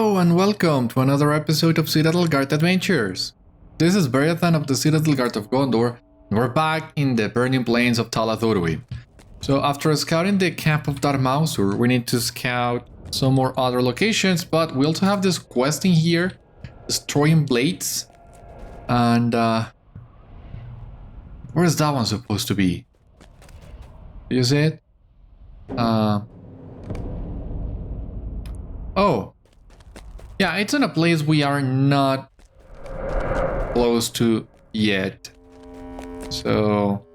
Hello and welcome to another episode of Citadel Guard Adventures. This is Beriathan of the Citadel Guard of Gondor, and we're back in the burning plains of Talath Urui. So after scouting the camp of Darmausur, we need to scout some more other locations, but we also have this quest in here, destroying blades. And where is that one supposed to be? Do you see it? Oh. Yeah, it's in a place we are not close to yet. So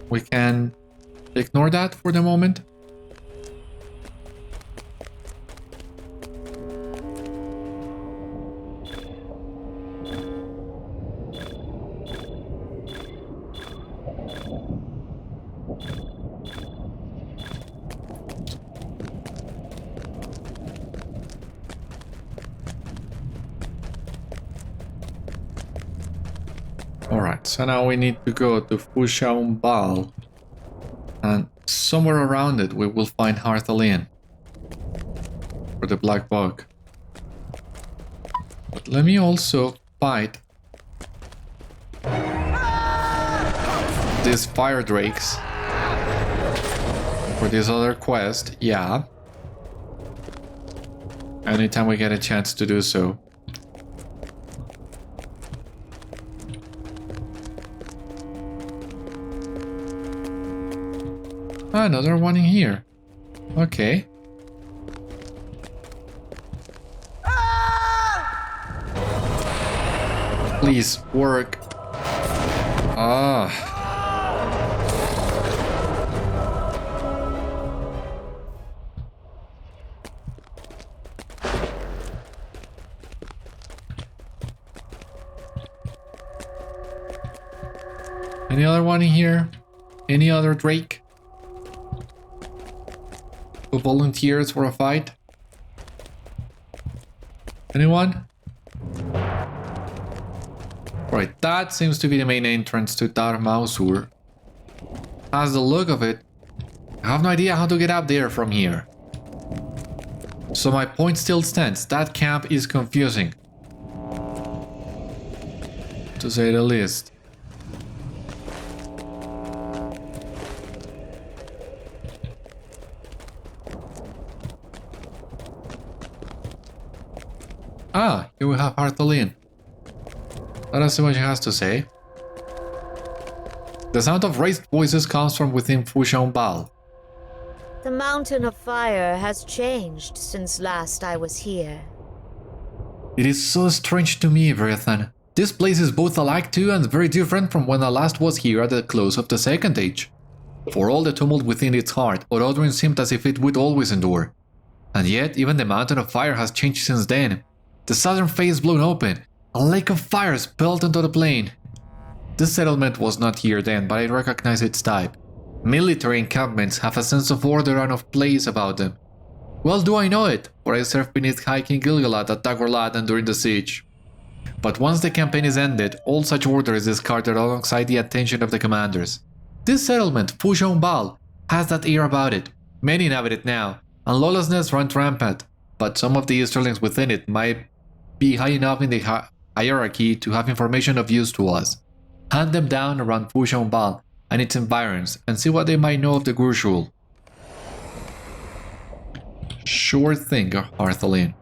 we can ignore that for the moment. Alright, so now we need to go to Fushaum Bal, and somewhere around it we will find Harthalín, for the black bug. But let me also fight these fire drakes for this other quest, yeah. Anytime we get a chance to do so. Another one in here. Okay. Please work. Ah. Any other one in here? Any other Drake? Who volunteers for a fight? Anyone? Right, that seems to be the main entrance to Darmausur. As the look of it, I have no idea how to get up there from here. So my point still stands, that camp is confusing, to say the least. Ah, here we have Harthalín. Let us see what she has to say. The sound of raised voices comes from within Fushaum Bal. The mountain of fire has changed since last I was here. It is so strange to me, Beriathan. This place is both alike to and very different from when I last was here at the close of the Second Age. For all the tumult within its heart, Orodrin seemed as if it would always endure. And yet, even the mountain of fire has changed since then. The southern face blown open, a lake of fire spilled onto the plain. This settlement was not here then, but I recognize its type. Military encampments have a sense of order and of place about them. Well do I know it, for I served beneath High King Gilgalad at Dagorladan during the siege. But once the campaign is ended, all such order is discarded alongside the attention of the commanders. This settlement, Fushaum Bal, has that air about it. Many inhabit it now, and lawlessness runs rampant, but some of the Easterlings within it might be high enough in the hierarchy to have information of use to us. Hunt them down around Fushaum Bal and its environs and see what they might know of the Grushul. Sure thing, Harthalín.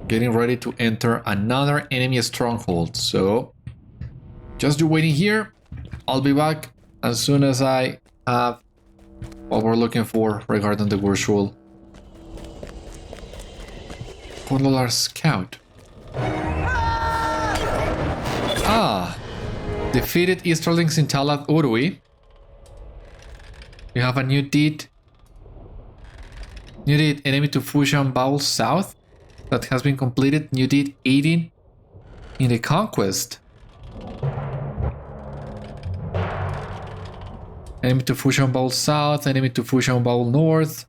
Getting ready to enter another enemy stronghold, so just you waiting here. I'll be back as soon as I have what we're looking for regarding the Grushul. Khundolar scout. Ah, defeated Easterlings in Talath Urui. We have a new deed. New deed, enemy to Fushaum Bal south. That has been completed. New deed 18 in the conquest. Enemy to Fushaum Bal south, enemy to Fushaum Bal north.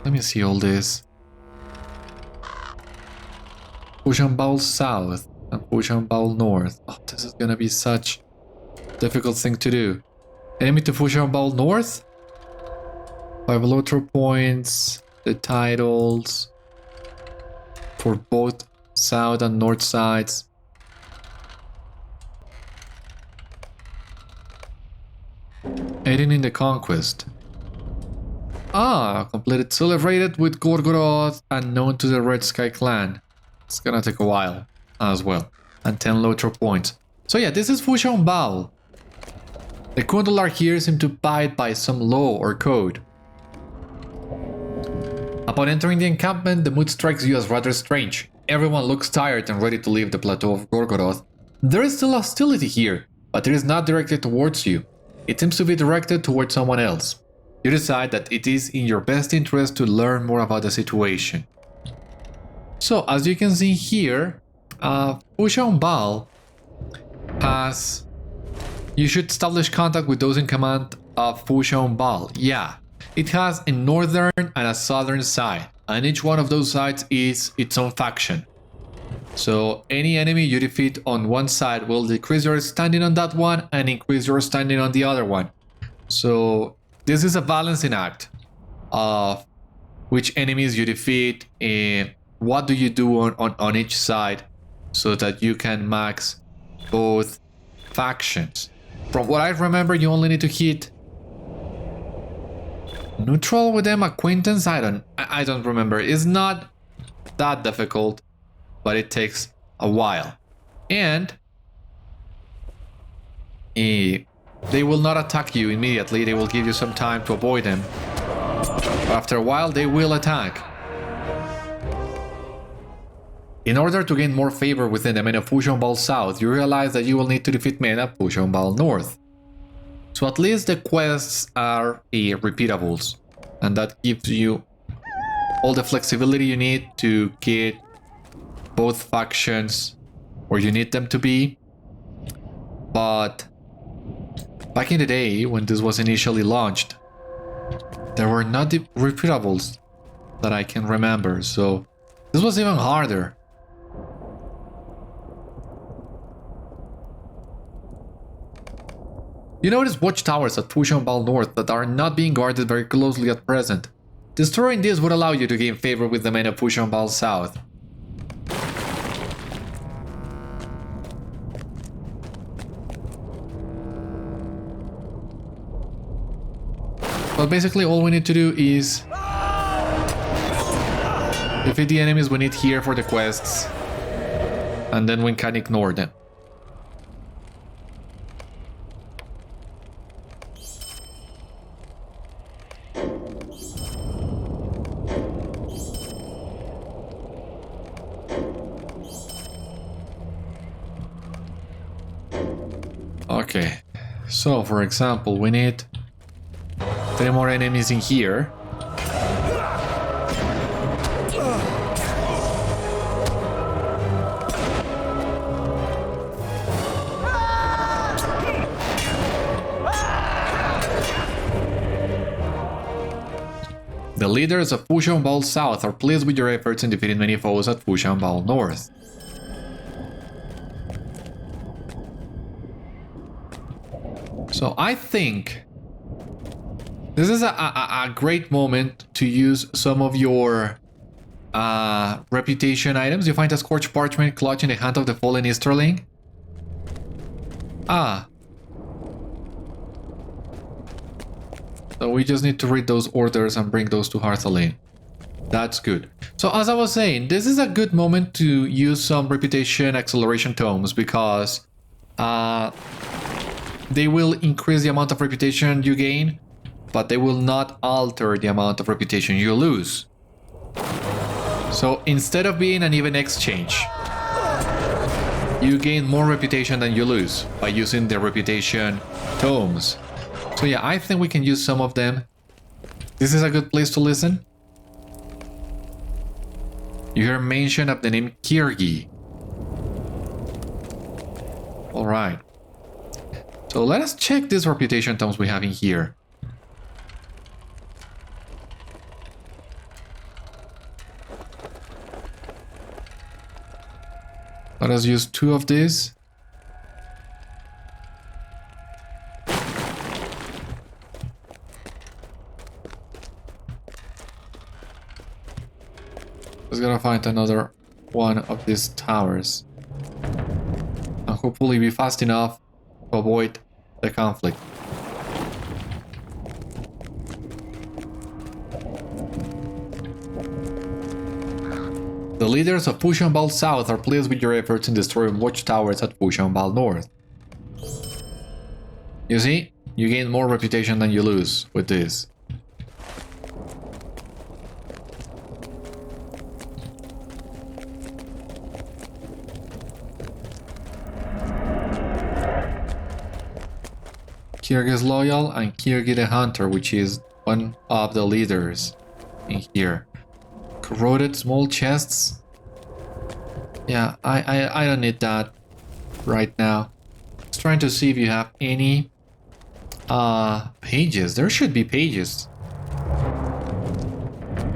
Let me see all this. Fushaum Bal south and Fushaum Bal North. Oh, this is gonna be such a difficult thing to do. Enemy to Fushaum Bal North. 5 LOTRO points. The titles for both south and north sides. Aiding in the conquest. Ah, completed, celebrated with Gorgoroth and known to the Red Sky clan. It's gonna take a while as well. And 10 LOTRO points. So yeah, this is Fushaum Bal. The Khundolar here seem to abide by some law or code. Upon entering the encampment, the mood strikes you as rather strange. Everyone looks tired and ready to leave the plateau of Gorgoroth. There is still hostility here, but it is not directed towards you. It seems to be directed towards someone else. You decide that it is in your best interest to learn more about the situation. So, as you can see here, Fushaum Bal has... You should establish contact with those in command of Fushaum Bal. Yeah, it has a northern and a southern side, and each one of those sides is its own faction. So any enemy you defeat on one side will decrease your standing on that one and increase your standing on the other one. So this is a balancing act of which enemies you defeat and what do you do on each side so that you can max both factions. From what I remember, you only need to hit neutral with them, acquaintance. I don't remember. It's not that difficult, but it takes a while. And they will not attack you immediately. They will give you some time to avoid them. But after a while, they will attack. In order to gain more favor within the men of Fushaum Bal South, you realize that you will need to defeat men of Fushaum Bal North. So at least the quests are repeatables, and that gives you all the flexibility you need to get both factions where you need them to be. But back in the day, when this was initially launched, there were not the repeatables that I can remember, so this was even harder. You notice watchtowers at Fushaum Bal North that are not being guarded very closely at present. Destroying this would allow you to gain favor with the men of Fushaum Bal South. But basically all we need to do is defeat the enemies we need here for the quests, and then we can ignore them. Okay, so for example, we need 3 more enemies in here. The leaders of Fushaum Bal South are pleased with your efforts in defeating many foes at Fushaum Bal North. So I think this is a great moment to use some of your reputation items. You find a scorched parchment clutch in the hand of the fallen Easterling. So we just need to read those orders and bring those to Harthalín. That's good. So as I was saying, this is a good moment to use some reputation acceleration tomes because they will increase the amount of reputation you gain, but they will not alter the amount of reputation you lose. So instead of being an even exchange, you gain more reputation than you lose by using the reputation tomes. So yeah, I think we can use some of them. This is a good place to listen. You hear mention of the name Khirgi. Alright. So let us check these reputation tomes we have in here. Let us use 2 of these. Just gotta find another one of these towers. And hopefully be fast enough to avoid the conflict. The leaders of Fushaum Bal South are pleased with your efforts in destroying watchtowers at Fushaum Bal North. You see, you gain more reputation than you lose with this. Khirgi is loyal and Khirgi the Hunter, which is one of the leaders in here. Corroded small chests. Yeah, I don't need that right now. Just trying to see if you have any pages. There should be pages.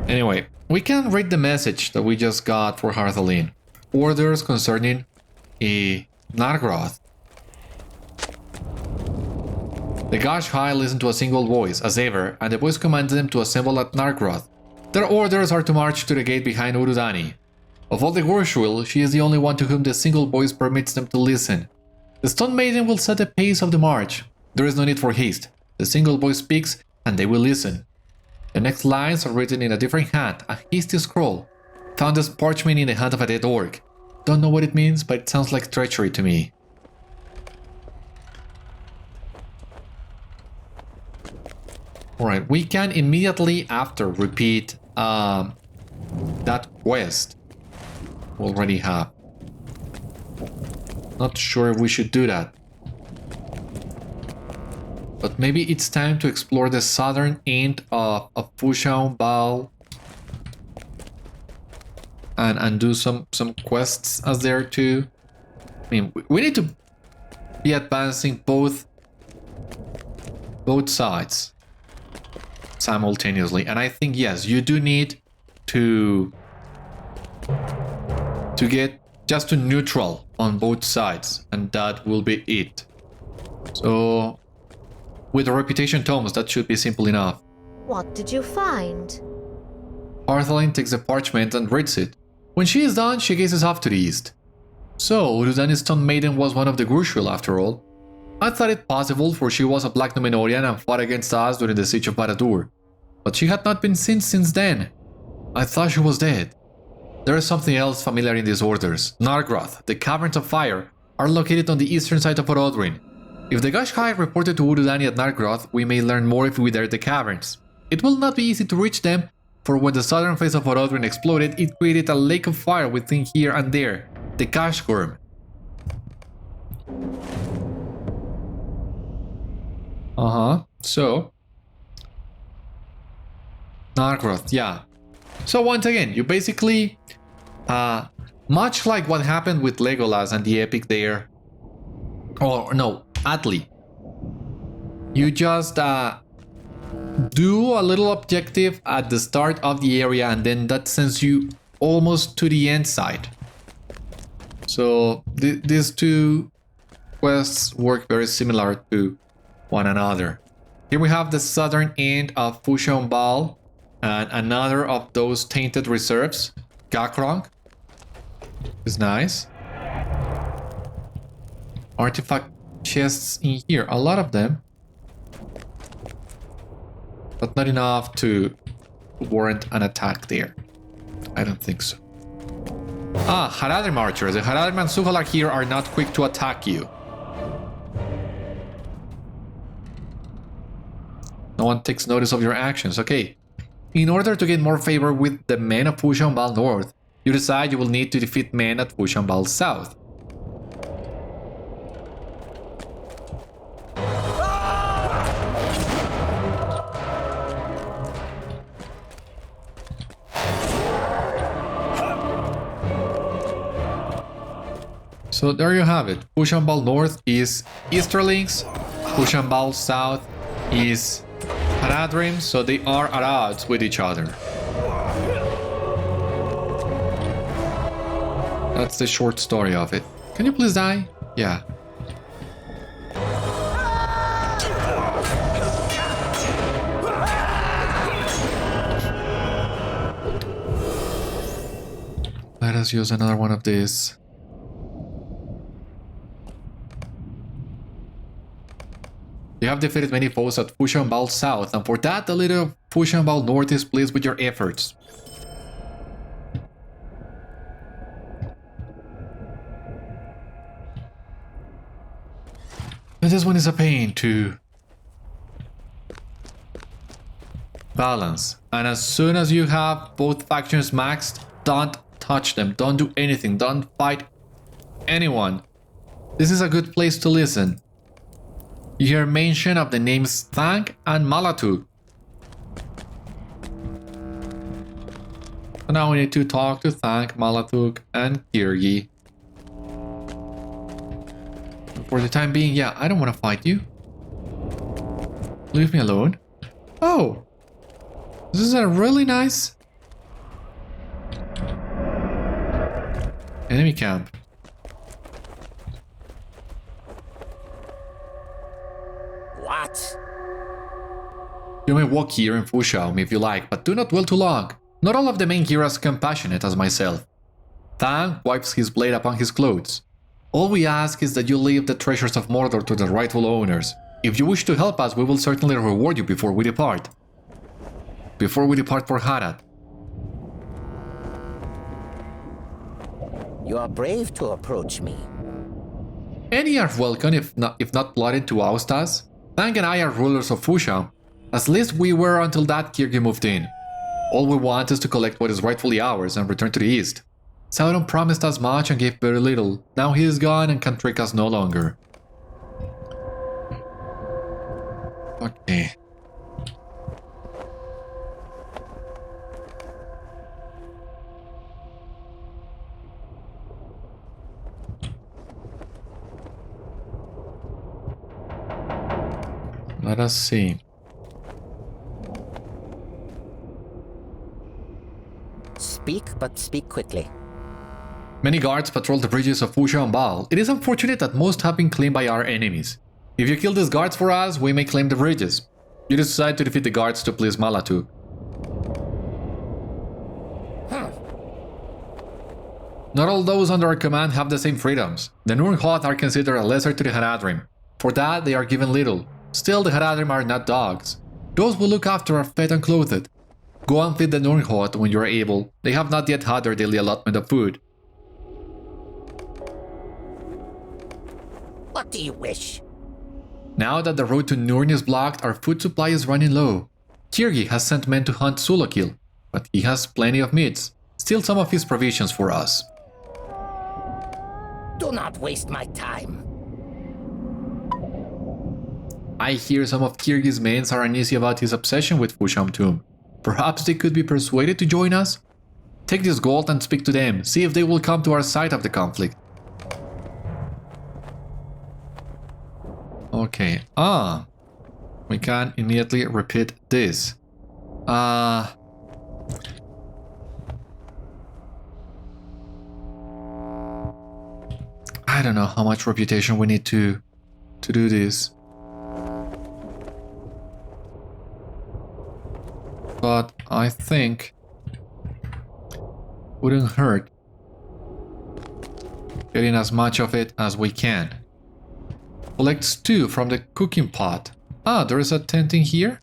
Anyway, we can read the message that we just got for Harthalín. Orders concerning a Nargroth. The Gash High listened to a single voice, as ever, and the voice commanded them to assemble at Nargroth. Their orders are to march to the gate behind Urudani. Of all the Gorshuil, she is the only one to whom the single voice permits them to listen. The Stone Maiden will set the pace of the march. There is no need for haste. The single voice speaks, and they will listen. The next lines are written in a different hand, a hasty scroll. Found this parchment in the hand of a dead orc. Don't know what it means, but it sounds like treachery to me. Alright, we can immediately after repeat that quest we already have. Not sure if we should do that. But maybe it's time to explore the southern end of Fushaum Bal and do some quests as there too. I mean, we need to be advancing both sides simultaneously, and I think yes, you do need to get just to neutral on both sides, and that will be it. So with the reputation tomes, that should be simple enough. What did you find? Harthalín takes the parchment and reads it. When she is done, she gazes off to the east. So Urudani's Stone Maiden was one of the Gorshuil after all. I thought it possible, for she was a Black Númenórean and fought against us during the siege of Barad-dûr. But she had not been seen since then. I thought she was dead. There is something else familiar in these orders. Nargroth, the Caverns of Fire, are located on the eastern side of Orodruin. If the Gashkai reported to Urudani at Nargroth, we may learn more if we dare the caverns. It will not be easy to reach them, for when the southern face of Orodruin exploded, it created a lake of fire within here and there, the Kashgurm. So Nargroth, yeah. So once again, you basically, much like what happened with Legolas and the epic there, or no, Atli, you just do a little objective at the start of the area, and then that sends you almost to the end side. So these two quests work very similar to one another. Here we have the southern end of Fushaum Bal and another of those tainted reserves. Gakrong is nice. Artifact chests in here, a lot of them, but not enough to warrant an attack there. I don't think so. Haradrim archers. The Haradrim and Sûhalar here are not quick to attack you. No one takes notice of your actions. Okay. In order to get more favor with the men of Fushaum Bal North, you decide you will need to defeat men at Fushaum Bal South. So there you have it. Fushaum Bal North is Easterlings, Fushaum Bal South is Haradrim, so they are at odds with each other. That's the short story of it. Can you please die? Yeah. Let us use another one of these. You have defeated many foes at Fushaum Bal South, and for that the leader of Fushaum Bal North is pleased with your efforts. But this one is a pain to balance, and as soon as you have both factions maxed, don't touch them, don't do anything, don't fight anyone. This is a good place to listen. You hear mention of the names Thâng and Mâlatuk. So now we need to talk to Thâng, Mâlatuk, and Khirgi. For the time being, yeah, I don't want to fight you. Leave me alone. Oh! This is a really nice enemy camp. What? You may walk here in Fushaum if you like, but do not dwell too long. Not all of the men here are as compassionate as myself. Thâng wipes his blade upon his clothes. All we ask is that you leave the treasures of Mordor to the rightful owners. If you wish to help us, we will certainly reward you before we depart. Before we depart for Harad. You are brave to approach me. Any are welcome if not plotted to oust us. Thâng and I are rulers of Fushaum. At least we were until that Khirgi moved in. All we want is to collect what is rightfully ours and return to the east. Sauron promised us much and gave very little. Now he is gone and can trick us no longer. Okay. Let us see. Speak, but speak quickly. Many guards patrol the bridges of Fushaum Bal. It is unfortunate that most have been claimed by our enemies. If you kill these guards for us, we may claim the bridges. You decide to defeat the guards to please Mâlatuk. Not all those under our command have the same freedoms. The Nurn-Hoth are considered a lesser to the Haradrim. For that, they are given little. Still, the Haradrim are not dogs. Those who look after are fed and clothed. Go and feed the Nurn-Hoth when you are able. They have not yet had their daily allotment of food. What do you wish? Now that the road to Nurn is blocked, our food supply is running low. Khirgi has sent men to hunt Sulakil, but he has plenty of meats. Steal some of his provisions for us. Do not waste my time. I hear some of Khirgi's men are uneasy about his obsession with Fushaum Tomb. Perhaps they could be persuaded to join us? Take this gold and speak to them, see if they will come to our side of the conflict. Okay, we can immediately repeat this. I don't know how much reputation we need to do this. But I think wouldn't hurt getting as much of it as we can. Collect stew from the cooking pot. There is a tent in here.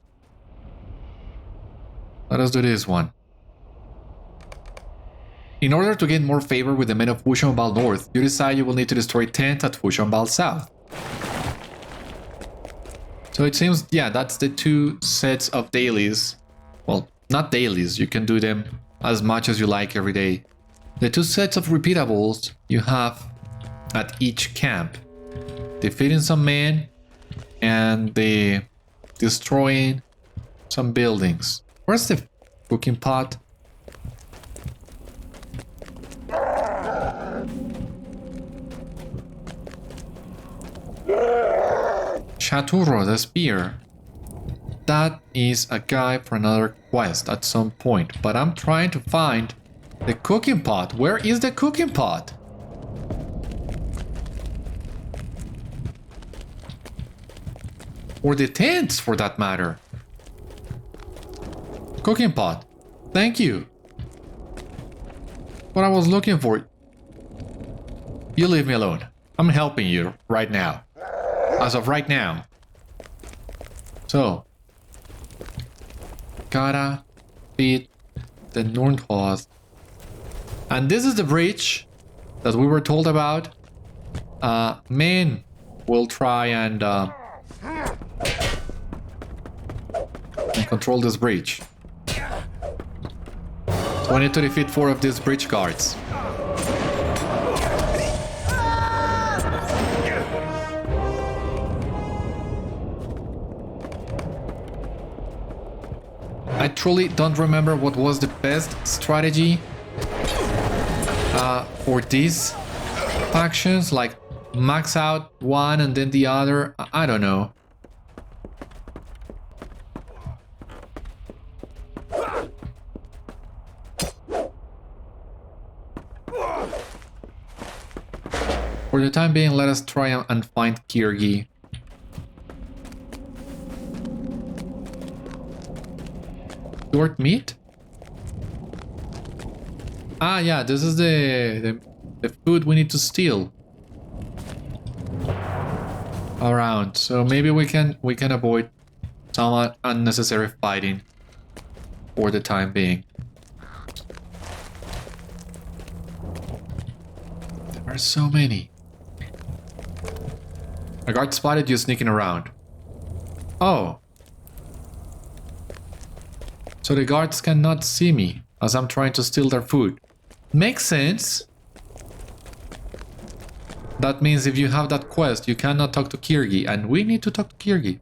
Let us do this one. In order to gain more favor with the men of Fushaum Bal North, you decide you will need to destroy a tent at Fushaum Bal South. So it seems, yeah, that's the two sets of dailies. Well, not dailies, you can do them as much as you like every day. The two sets of repeatables you have at each camp. Defeating some men and the destroying some buildings. Where's the cooking pot? Chaturo, the spear. That is a guy for another quest at some point, but I'm trying to find the cooking pot. Where is the cooking pot? Or the tents, for that matter. Cooking pot. Thank you. What I was looking for. You leave me alone. I'm helping you right now. As of right now. So. Gotta feed the Nordhorst. And this is the bridge that we were told about. Men will try and control this bridge. So I need to defeat 4 of these bridge guards. I truly don't remember what was the best strategy for these factions, like max out one and then the other. I don't know. For the time being, let us try and find Khirgi. Short meat? Ah, yeah, this is the food we need to steal around. So maybe we can avoid some unnecessary fighting for the time being. There are so many. A guard spotted you sneaking around. Oh. So the guards cannot see me as I'm trying to steal their food. Makes sense. That means if you have that quest, you cannot talk to Khirgi, and we need to talk to Khirgi.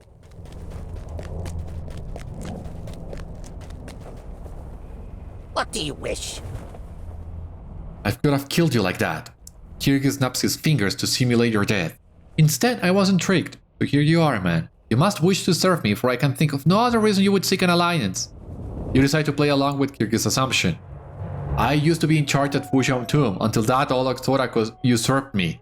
What do you wish? I could have killed you like that. Khirgi snaps his fingers to simulate your death. Instead, I wasn't tricked. So here you are, man. You must wish to serve me, for I can think of no other reason you would seek an alliance. You decide to play along with Khirgi's assumption. I used to be in charge at Fushaum Tomb until that Olak Thorak usurped me.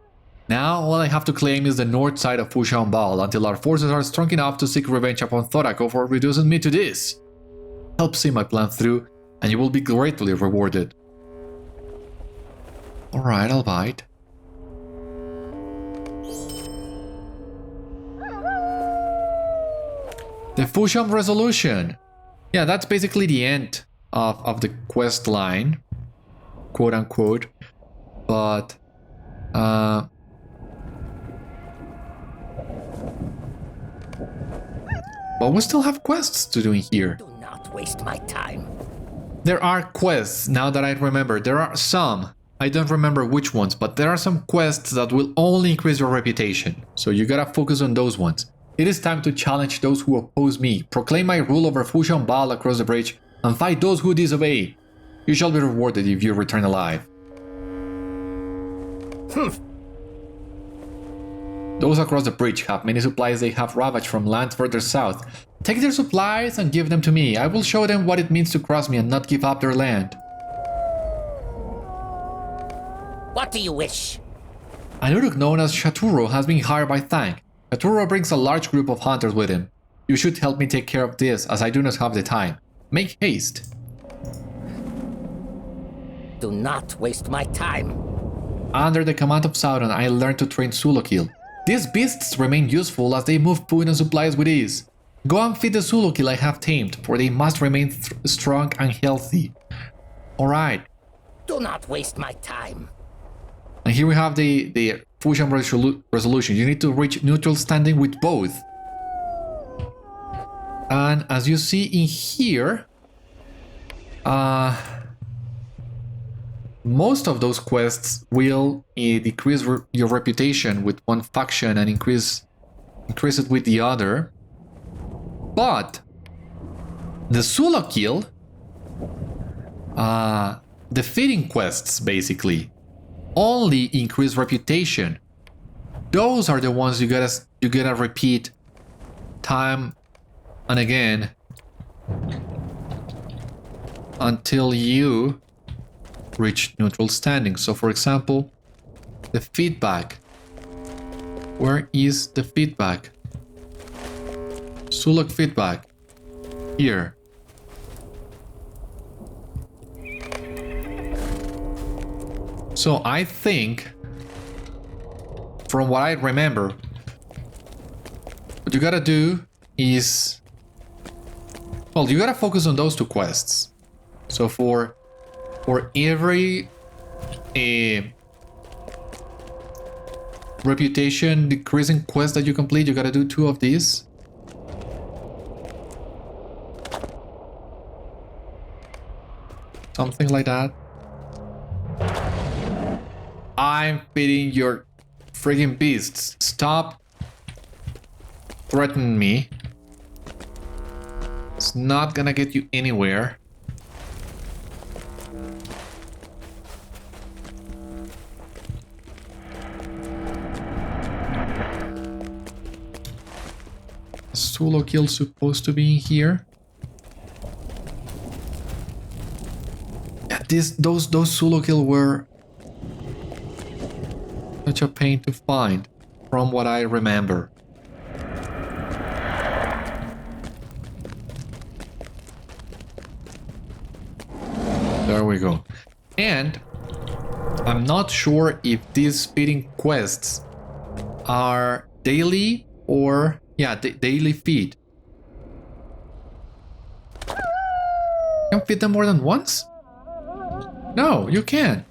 Now all I have to claim is the north side of Fushaum Bal until our forces are strong enough to seek revenge upon Thorak for reducing me to this. Help see my plan through, and you will be gratefully rewarded. Alright, I'll bite. The Fushaum resolution. Yeah, that's basically the end of the quest line, quote unquote. But we still have quests to do in here. Do not waste my time. There are quests, now that I remember. There are some. I don't remember which ones, but there are some quests that will only increase your reputation. So you gotta focus on those ones. It is time to challenge those who oppose me, proclaim my rule over Fushaum Bal across the bridge, and fight those who disobey. You shall be rewarded if you return alive. Those across the bridge have many supplies they have ravaged from lands further south. Take their supplies and give them to me. I will show them what it means to cross me and not give up their land. What do you wish? An Uruk known as Shaturo has been hired by Thang. Shaturo brings a large group of hunters with him. You should help me take care of this, as I do not have the time. Make haste. Do not waste my time. Under the command of Sauron, I learned to train Sulokil. These beasts remain useful as they move food and supplies with ease. Go and feed the Sulokil I have tamed, for they must remain strong and healthy. Alright. Do not waste my time. And here we have the Fushaum resolution. You need to reach neutral standing with both. And as you see in here, most of those quests will decrease your reputation with one faction and increase it with the other. But the Sulokil, the feeding quests basically, only increase reputation. Those are the ones you gotta repeat time and again until you reach neutral standing. So for example, the feedback. Where is the feedback? Suluk feedback. Here. So I think, from what I remember, what you gotta do is, well, you gotta focus on those two quests. So for every reputation decreasing quest that you complete, you gotta do 2 of these. Something like that. I'm feeding your friggin' beasts. Stop threatening me. It's not gonna get you anywhere. Solo kill supposed to be in here. Yeah, those solo kill were such a pain to find, from what I remember. There we go. And I'm not sure if these feeding quests are daily or, yeah, daily feed. You can feed them more than once? No, you can't.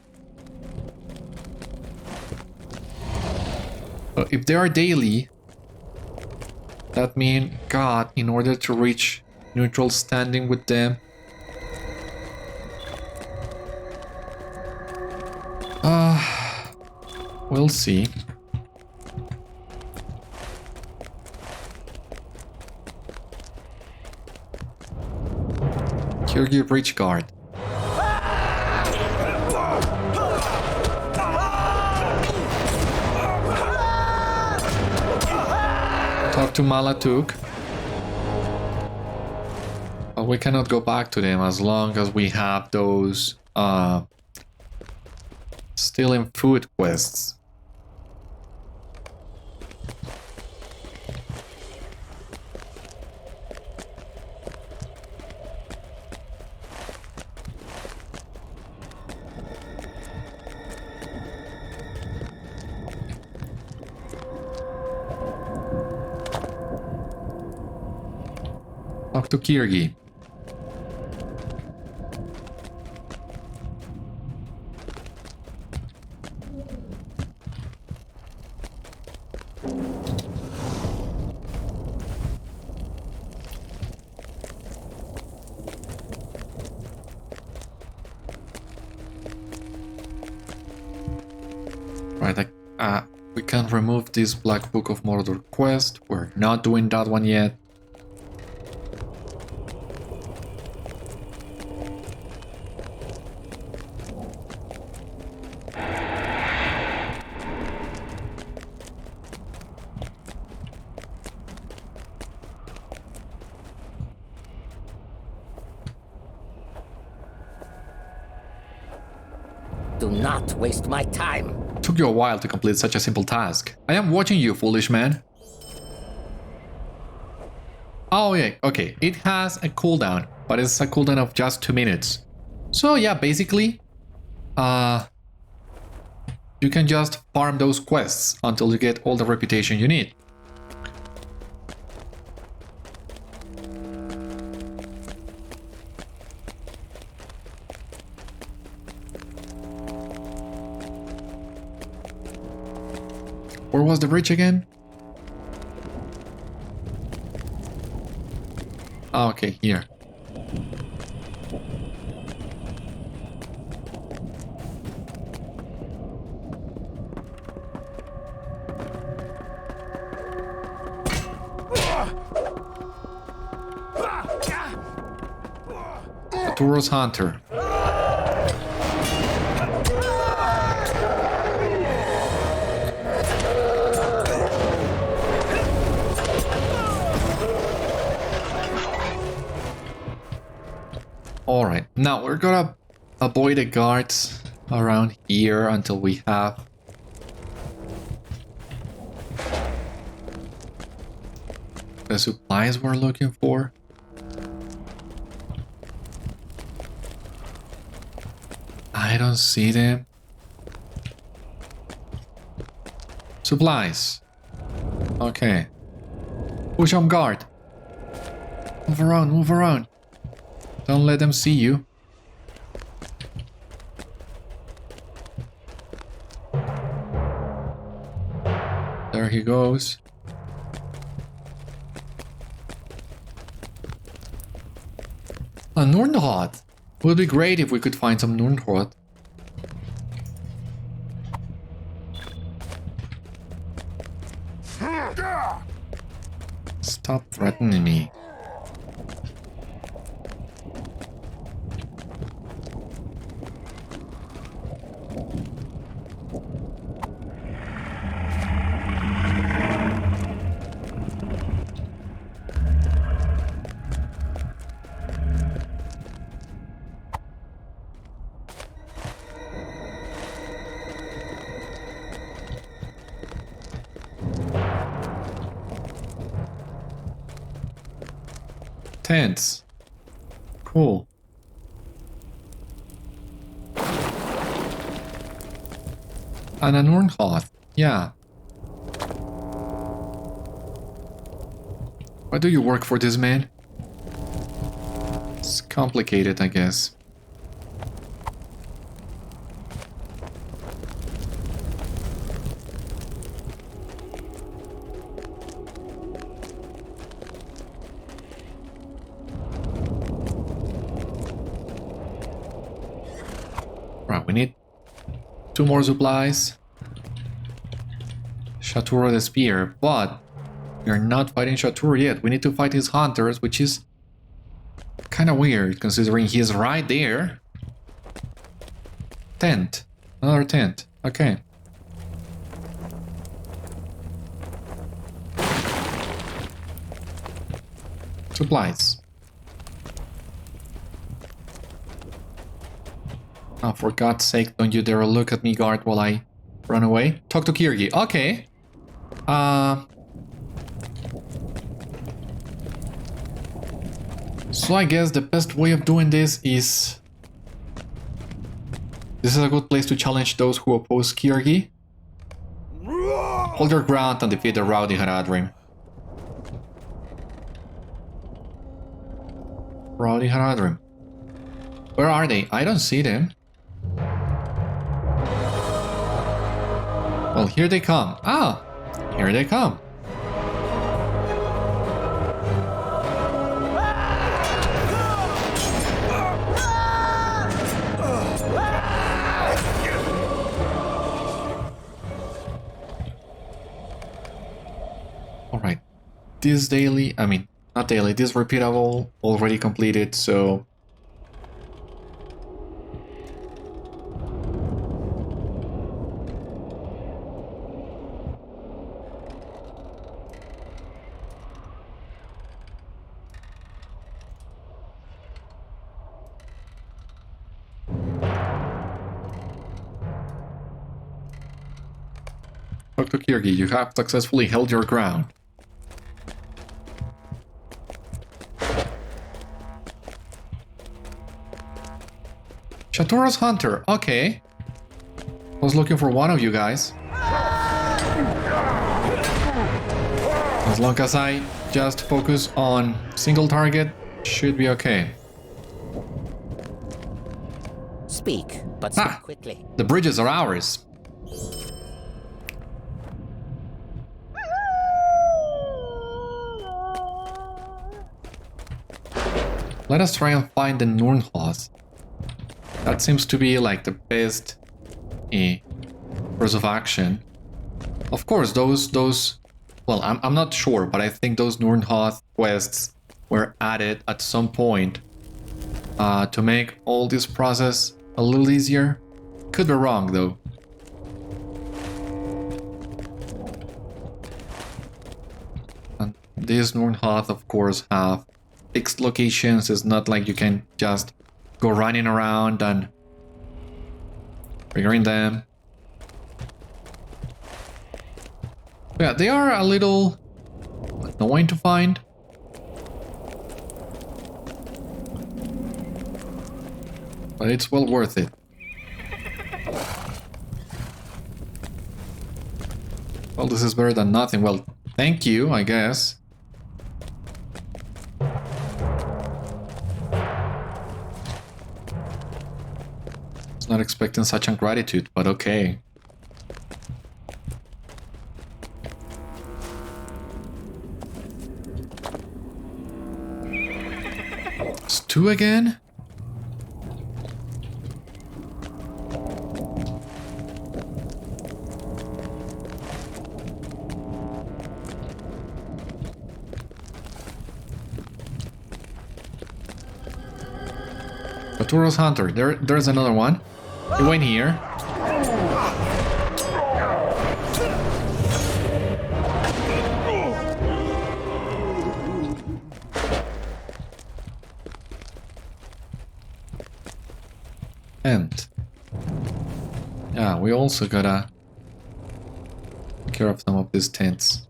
If they are daily, that means, God, in order to reach neutral standing with them, we'll see. Khirgi Bridge Guard. Talk to Mâlatuk. But we cannot go back to them as long as we have those stealing food quests. Talk to Khirgi. Right, we can remove this Black Book of Mordor quest. We're not doing that one yet. Do not waste my time. Took you a while to complete such a simple task. I am watching you, foolish man. Oh yeah, okay, it has a cooldown, but it's a cooldown of just 2 minutes. So yeah, basically, you can just farm those quests until you get all the reputation you need. Where was the bridge again? Oh, okay, here. Arturo's Hunter. Alright, now we're gonna avoid the guards around here until we have the supplies we're looking for. I don't see them. Supplies. Okay. Fushaum guard. Move around, move around. Don't let them see you. There he goes. A Nordhot. Would be great if we could find some Nordhot. Stop threatening me. Tents. Cool. And a Nordhot. Yeah. Why do you work for this man? It's complicated, I guess. Right, we need 2 more supplies. Shatur the spear, but we're not fighting Shatur yet. We need to fight his hunters, which is kind of weird considering he's right there. Tent. Another tent. Okay. Supplies. Oh, for God's sake, don't you dare look at me, guard, while I run away. Talk to Khirgi. Okay. So I guess the best way of doing this is... This is a good place to challenge those who oppose Khirgi. Hold your ground and defeat the rowdy Haradrim. Rowdy Haradrim. Where are they? I don't see them. Well, here they come. Ah! Here they come. Alright. This daily, not daily, this repeatable already completed, so... Talk to Khirgi, you have successfully held your ground. Shatura's hunter, okay. Was looking for one of you guys. As long as I just focus on single target, should be okay. Speak, but speak quickly. The bridges are ours. Let us try and find the Nordhot. That seems to be like the best course of action. Of course, those. Well, I'm not sure, but I think those Nordhot quests were added at some point to make all this process a little easier. Could be wrong though. And these Nordhot, of course, have fixed locations. It's not like you can just go running around and triggering them. Yeah, they are a little knowing to find. But it's well worth it. Well, this is better than nothing. Well, thank you, I guess. Was not expecting such ingratitude, but okay. It's 2 again? Arturo's Hunter. There's another one. He went here. And yeah, we also gotta take care of some of these tents.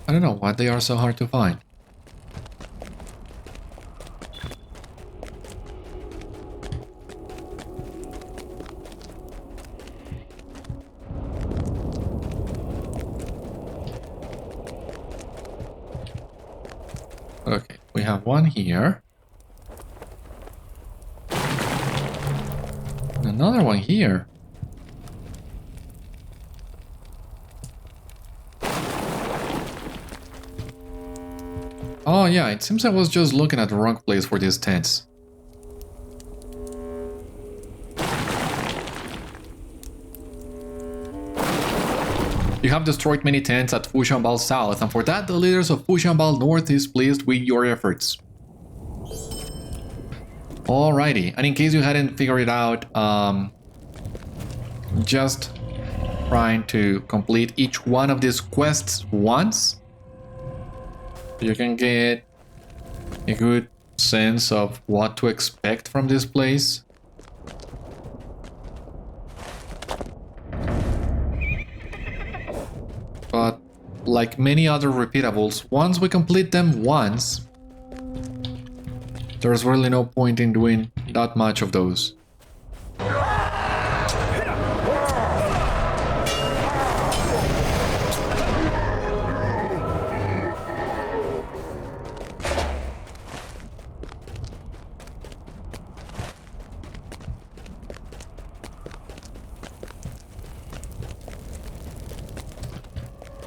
I don't know why they are so hard to find. Okay, we have one here. Another one here. Oh yeah, it seems I was just looking at the wrong place for these tents. You have destroyed many tents at Fushaum Bal South, and for that the leaders of Fushaum Bal North is pleased with your efforts. Alrighty, and in case you hadn't figured it out, just trying to complete each one of these quests once. You can get a good sense of what to expect from this place. But like many other repeatables, once we complete them once, there's really no point in doing that much of those.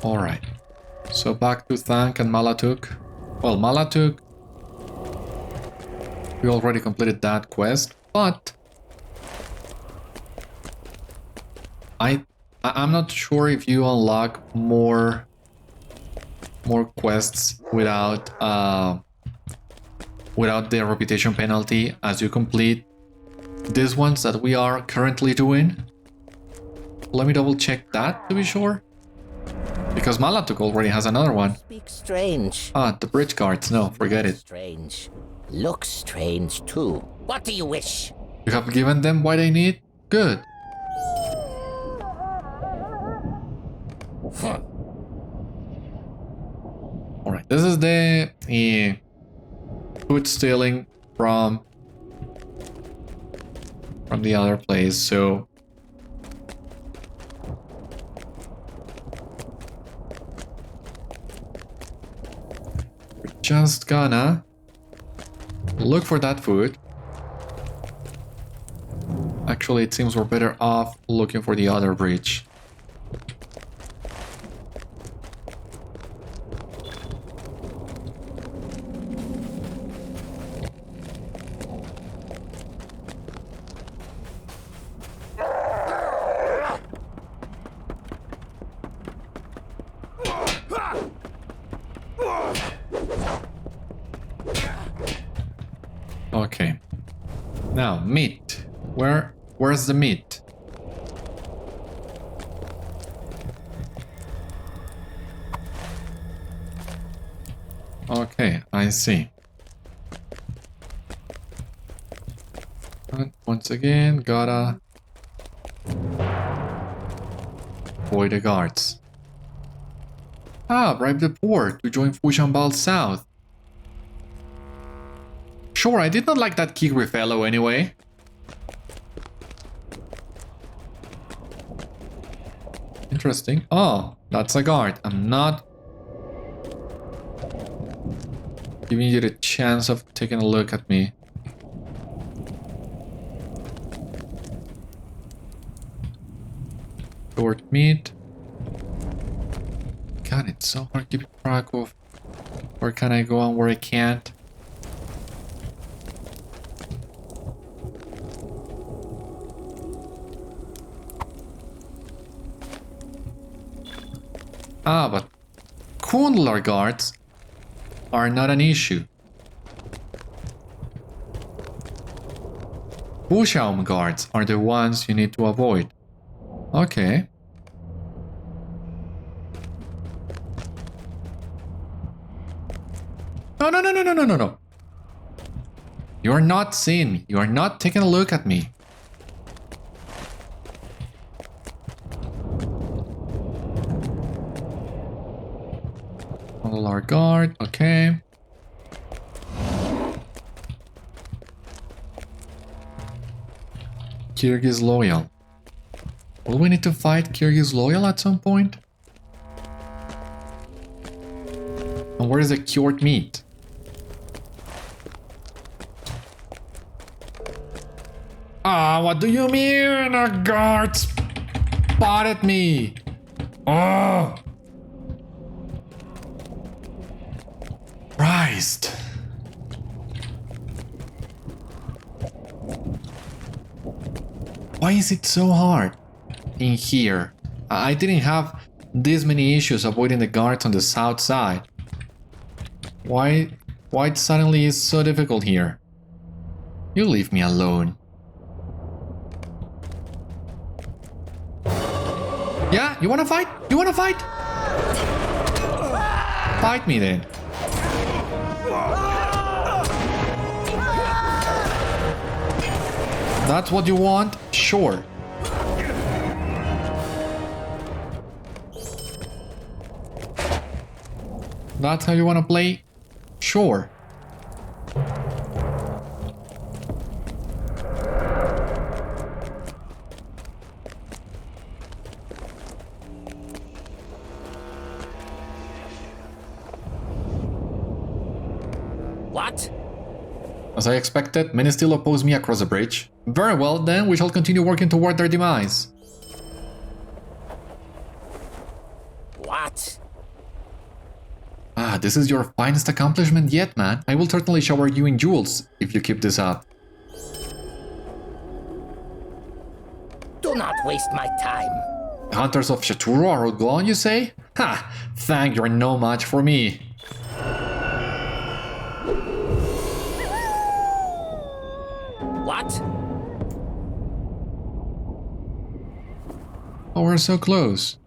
Alright, so back to Thâng and Mâlatuk. Well, Mâlatuk, we already completed that quest, but I'm not sure if you unlock more quests without the reputation penalty as you complete these ones that we are currently doing. Let me double check that to be sure. Because Mâlatuk already has another one. Speak strange. Ah, the bridge guards. No, forget it. Strange. Looks strange too. What do you wish? You have given them what they need? Good. Alright, this is the food stealing from the other place, so just gonna look for that food. Actually, it seems we're better off looking for the other bridge. Okay. Now, meat. Where's the meat? Okay, I see. And once again, gotta Avoid the guards. Ah, bribe the poor to join Fushaum Bal south. Sure, I did not like that Khirgi fellow anyway. Interesting. Oh, that's a guard. I'm not giving you the chance of taking a look at me. Short meat. God, it's so hard keeping track of where can I go and where I can't. Ah, but Khundolar guards are not an issue. Fushaum guards are the ones you need to avoid. Okay. No. You are not seeing me. You are not taking a look at me. Our guard, okay. Khirgi's loyal. Will we need to fight Khirgi's loyal at some point? And where is the cured meat? Ah, what do you mean? A guard spotted me. Oh. Christ. Why is it so hard in here? I didn't have this many issues avoiding the guards on the south side. Why it suddenly is so difficult here? You leave me alone. Yeah, you wanna fight? You wanna fight? Fight me then. That's what you want? Sure. That's how you want to play? Sure. What? As I expected, many still oppose me across the bridge. Very well, then we shall continue working toward their demise. What? Ah, this is your finest accomplishment yet, man. I will certainly shower you in jewels if you keep this up. Do not waste my time. The hunters of Shaturo are all gone, you say? Ha! Thank you're no match for me. What? Oh, we're so close.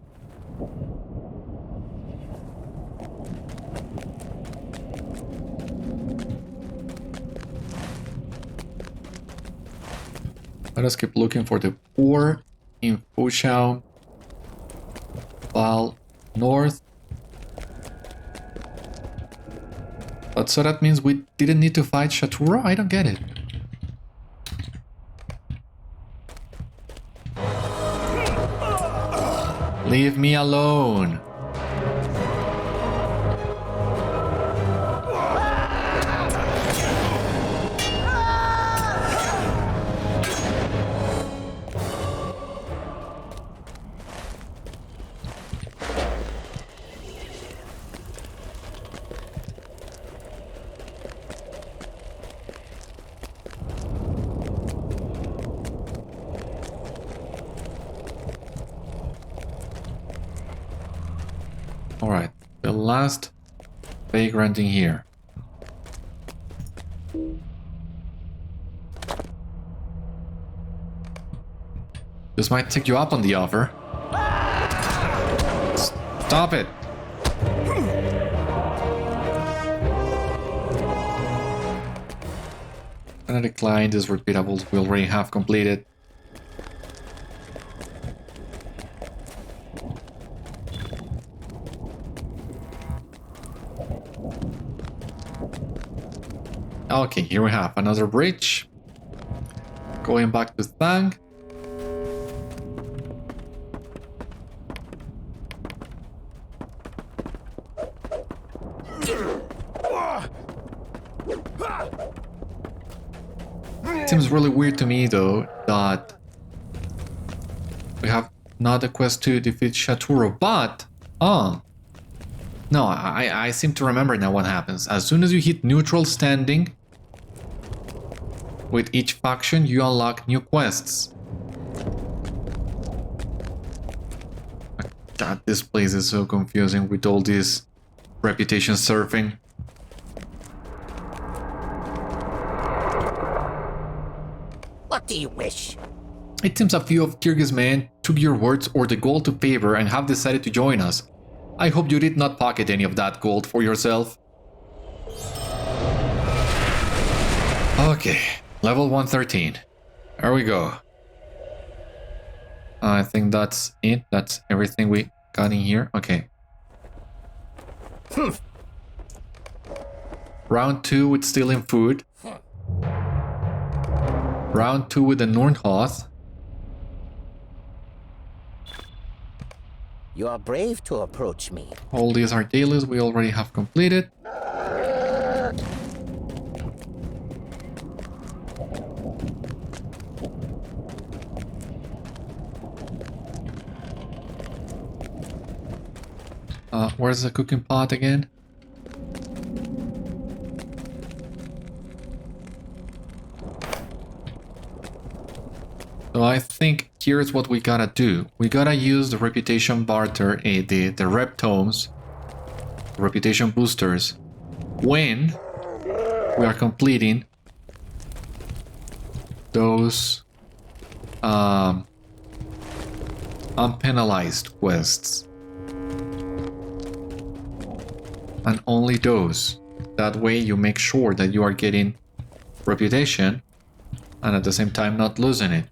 Let us keep looking for the poor in Fushaum Bal North. But so that means we didn't need to fight Shaturo? I don't get it. Leave me alone. Alright, the last vagrant in here. This might take you up on the offer. Stop it! And I decline, these repeatables we already have completed. Okay, here we have another bridge. Going back to Thâng. It seems really weird to me though that we have not a quest to defeat Shaturo, but no, I seem to remember now what happens. As soon as you hit neutral standing with each faction, you unlock new quests. God, this place is so confusing with all this reputation surfing. What do you wish? It seems a few of Khirgi's men took your words or the gold to favor and have decided to join us. I hope you did not pocket any of that gold for yourself. Okay, level 113. There we go. I think that's it. That's everything we got in here. Okay. Round 2 with stealing food. Round 2 with the Nordhoth. You are brave to approach me. All these are dailies we already have completed. Where's the cooking pot again? So I think here's what we gotta do. We gotta use the reputation barter, the rep tomes, reputation boosters, when we are completing those unpenalized quests. And only those. That way you make sure that you are getting reputation and at the same time not losing it.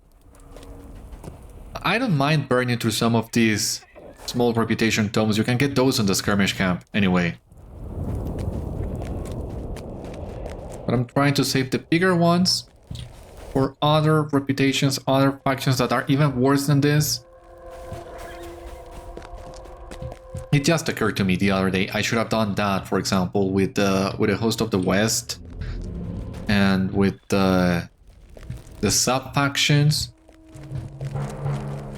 I don't mind burning through some of these small reputation tomes. You can get those in the skirmish camp anyway. But I'm trying to save the bigger ones for other reputations, other factions that are even worse than this. It just occurred to me the other day, I should have done that, for example, with the Host of the West and with the sub-factions.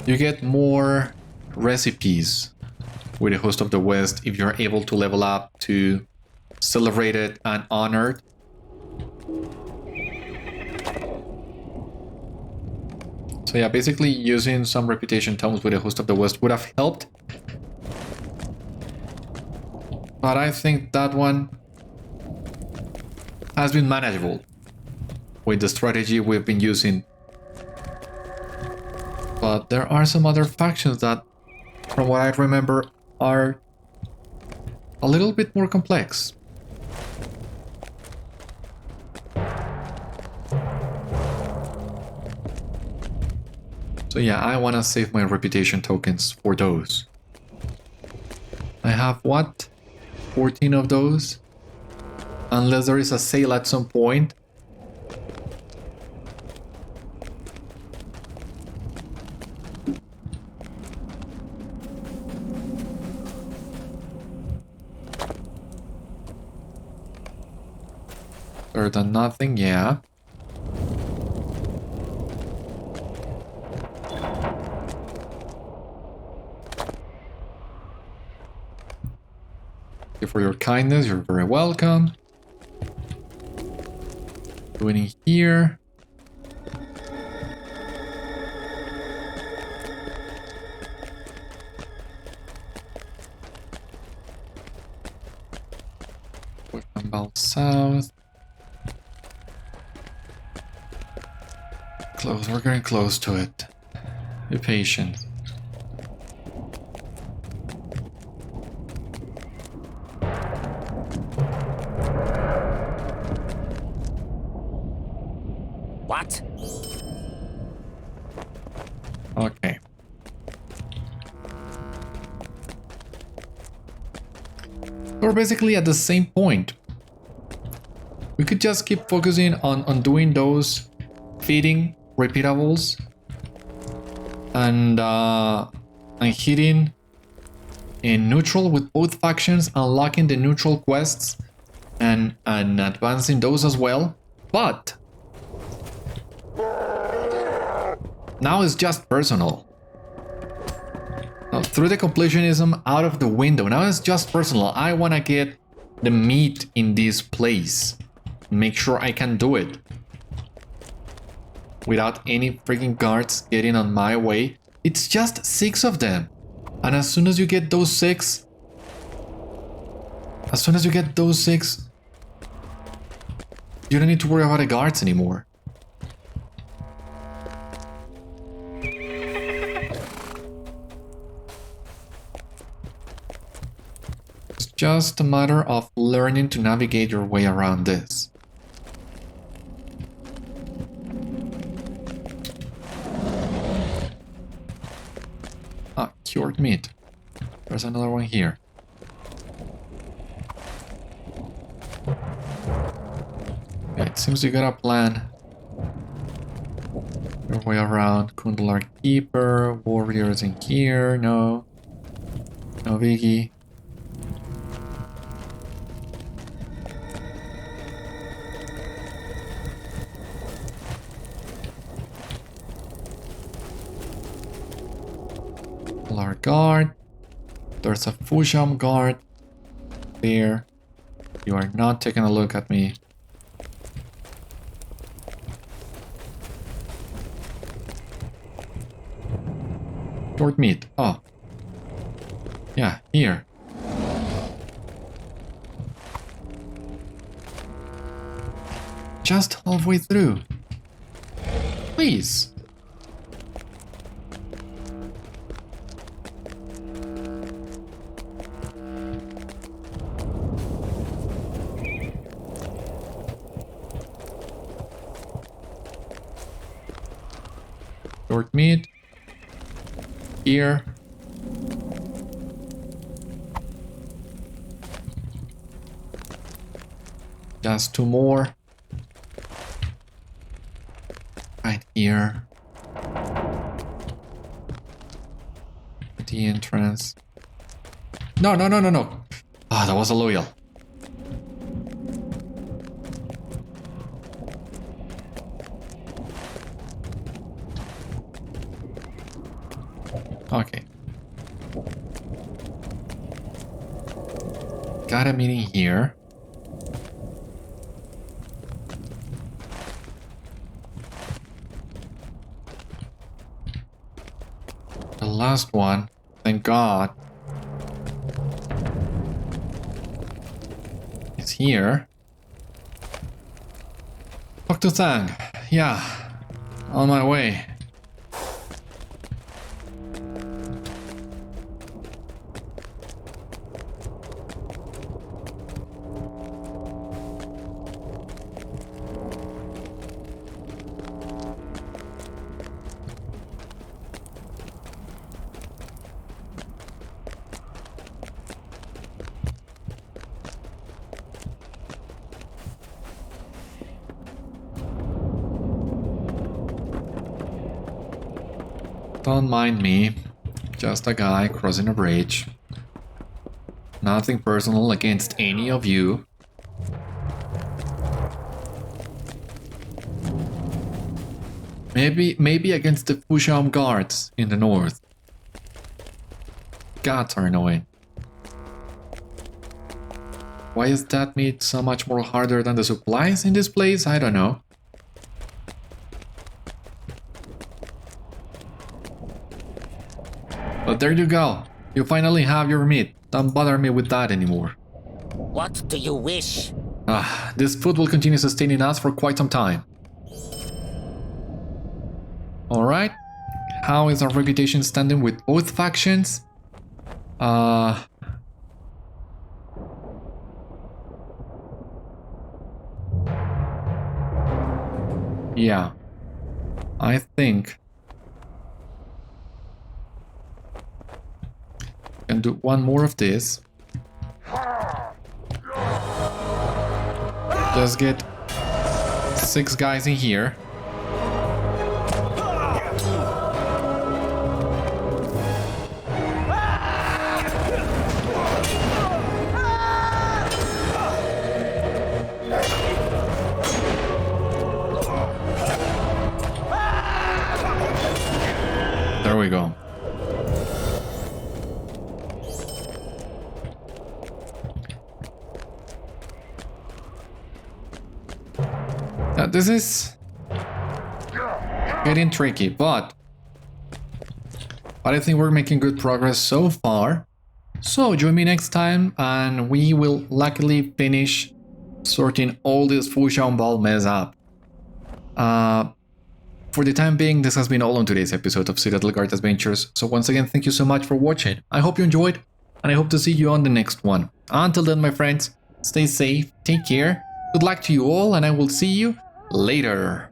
You get more recipes with the Host of the West if you're able to level up to Celebrated and Honored. So yeah, basically using some reputation tomes with the Host of the West would have helped. But I think that one has been manageable with the strategy we've been using. But there are some other factions that, from what I remember, are a little bit more complex. So yeah, I want to save my reputation tokens for those. I have what? 14 of those, unless there is a sale at some point. Better than nothing, yeah. For your kindness, you're very welcome. Going in here. Fushaum Bal south. Close, we're getting close to it. Be patient. What? Okay. We're basically at the same point. We could just keep focusing on doing those feeding repeatables and hitting in neutral with both factions, unlocking the neutral quests and advancing those as well. But now it's just personal. Now, through the completionism out of the window, now it's just personal. I want to get the meat in this place. Make sure I can do it without any freaking guards getting on my way. It's just 6 of them. And as soon as you get those 6, you don't need to worry about the guards anymore. It's just a matter of learning to navigate your way around this. Ah, cured meat. There's another one here. Okay, it seems you got a plan. Your way around. Khundolar Keeper, warriors in here. No. No biggie. Guard. There's a Fushaum guard there. You are not taking a look at me. Short meat. Oh. Yeah, here. Just halfway through. Please. Short meat. Here. Just 2 more. Right here. At the entrance. No. Ah, that was a loyal. Okay. Got a meeting here. The last one, thank God, is here. Talk to Thâng. Yeah, on my way. Don't mind me, just a guy crossing a bridge. Nothing personal against any of you. Maybe against the Fushaum guards in the north. Gods are annoying. Why is that meat so much more harder than the supplies in this place? I don't know. But there you go. You finally have your meat. Don't bother me with that anymore. What do you wish? This food will continue sustaining us for quite some time. Alright. How is our reputation standing with both factions? Yeah. I think I can do one more of this. Just get 6 guys in here. There we go. Now this is getting tricky, but I think we're making good progress so far. So join me next time and we will luckily finish sorting all this Fushaum Bal mess up. For the time being, this has been all on today's episode of Citadel Guard Adventures. So once again, thank you so much for watching. I hope you enjoyed, and I hope to see you on the next one. Until then, my friends, stay safe, take care, good luck to you all, and I will see you later.